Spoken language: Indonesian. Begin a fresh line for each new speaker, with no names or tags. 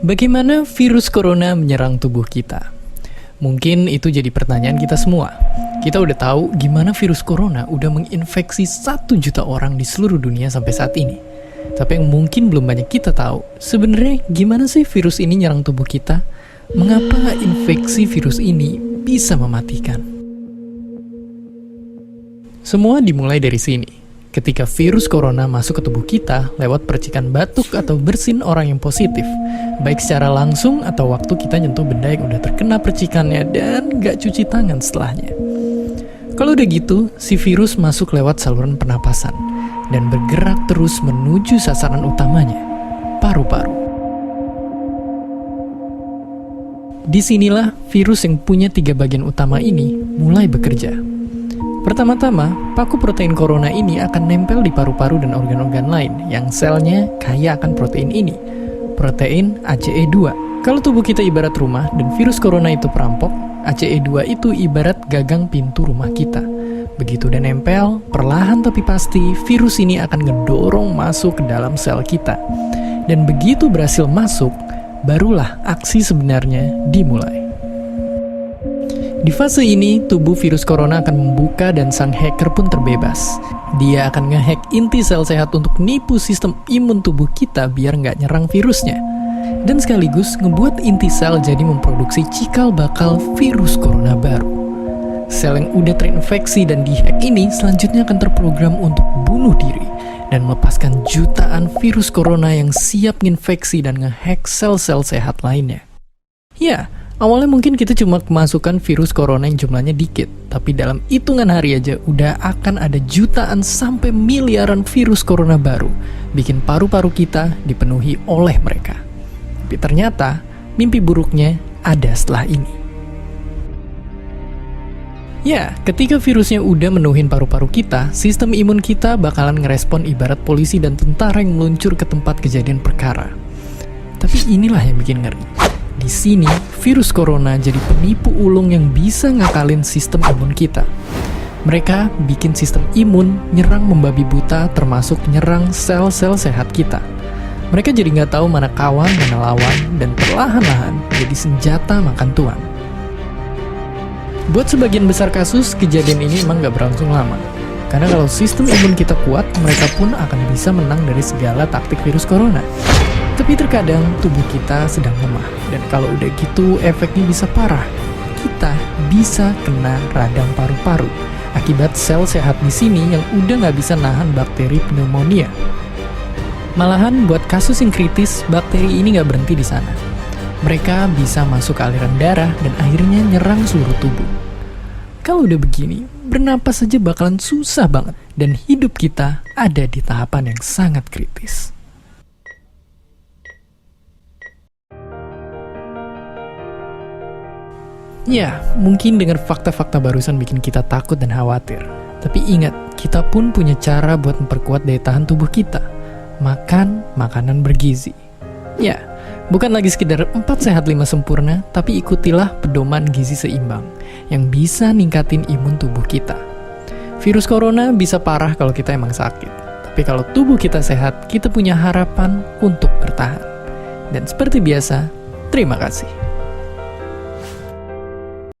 Bagaimana virus corona menyerang tubuh kita? Mungkin itu jadi pertanyaan kita semua. Kita udah tahu gimana virus corona udah menginfeksi 1 juta orang di seluruh dunia sampai saat ini. Tapi yang mungkin belum banyak kita tahu, sebenarnya gimana sih virus ini nyerang tubuh kita? Mengapa infeksi virus ini bisa mematikan? Semua dimulai dari sini. Ketika virus corona masuk ke tubuh kita lewat percikan batuk atau bersin orang yang positif, baik secara langsung atau waktu kita nyentuh benda yang udah terkena percikannya dan gak cuci tangan setelahnya. Kalau udah gitu, si virus masuk lewat saluran pernapasan dan bergerak terus menuju sasaran utamanya, paru-paru. Disinilah virus yang punya 3 bagian utama ini mulai bekerja. Pertama-tama, paku protein corona ini akan nempel di paru-paru dan organ-organ lain yang selnya kaya akan protein ini, protein ACE2. Kalau tubuh kita ibarat rumah dan virus corona itu perampok, ACE2 itu ibarat gagang pintu rumah kita. Begitu udah nempel, perlahan tapi pasti virus ini akan ngedorong masuk ke dalam sel kita. Dan begitu berhasil masuk, barulah aksi sebenarnya dimulai. Di fase ini, tubuh virus corona akan membuka dan sang hacker pun terbebas. Dia akan ngehack inti sel sehat untuk nipu sistem imun tubuh kita biar nggak nyerang virusnya. Dan sekaligus ngebuat inti sel jadi memproduksi cikal bakal virus corona baru. Sel yang udah terinfeksi dan dihack ini selanjutnya akan terprogram untuk bunuh diri dan melepaskan jutaan virus corona yang siap nginfeksi dan ngehack sel-sel sehat lainnya. Ya, awalnya mungkin kita cuma kemasukan virus corona yang jumlahnya dikit, tapi dalam hitungan hari aja udah akan ada jutaan sampai miliaran virus corona baru, bikin paru-paru kita dipenuhi oleh mereka. Tapi ternyata, mimpi buruknya ada setelah ini. Ya, ketika virusnya udah menuhin paru-paru kita, sistem imun kita bakalan ngerespon ibarat polisi dan tentara yang meluncur ke tempat kejadian perkara. Tapi inilah yang bikin ngeri. Di sini, virus corona jadi penipu ulung yang bisa ngakalin sistem imun kita. Mereka bikin sistem imun nyerang membabi buta termasuk nyerang sel-sel sehat kita. Mereka jadi nggak tahu mana kawan, mana lawan, dan perlahan-lahan jadi senjata makan tuan. Buat sebagian besar kasus, kejadian ini emang nggak berlangsung lama. Karena kalau sistem imun kita kuat, mereka pun akan bisa menang dari segala taktik virus corona. Tapi terkadang tubuh kita sedang lemah, dan kalau udah gitu efeknya bisa parah. Kita bisa kena radang paru-paru akibat sel sehat di sini yang udah nggak bisa nahan bakteri pneumonia. Malahan buat kasus yang kritis, bakteri ini nggak berhenti di sana. Mereka bisa masuk ke aliran darah dan akhirnya nyerang seluruh tubuh. Kalau udah begini, bernapas saja bakalan susah banget, dan hidup kita ada di tahapan yang sangat kritis. Ya, mungkin dengan fakta-fakta barusan bikin kita takut dan khawatir. Tapi ingat, kita pun punya cara buat memperkuat daya tahan tubuh kita. Makan makanan bergizi. Ya, bukan lagi sekedar 4 sehat 5 sempurna, tapi ikutilah pedoman gizi seimbang yang bisa ningkatin imun tubuh kita. Virus corona bisa parah kalau kita emang sakit. Tapi kalau tubuh kita sehat, kita punya harapan untuk bertahan. Dan seperti biasa, terima kasih.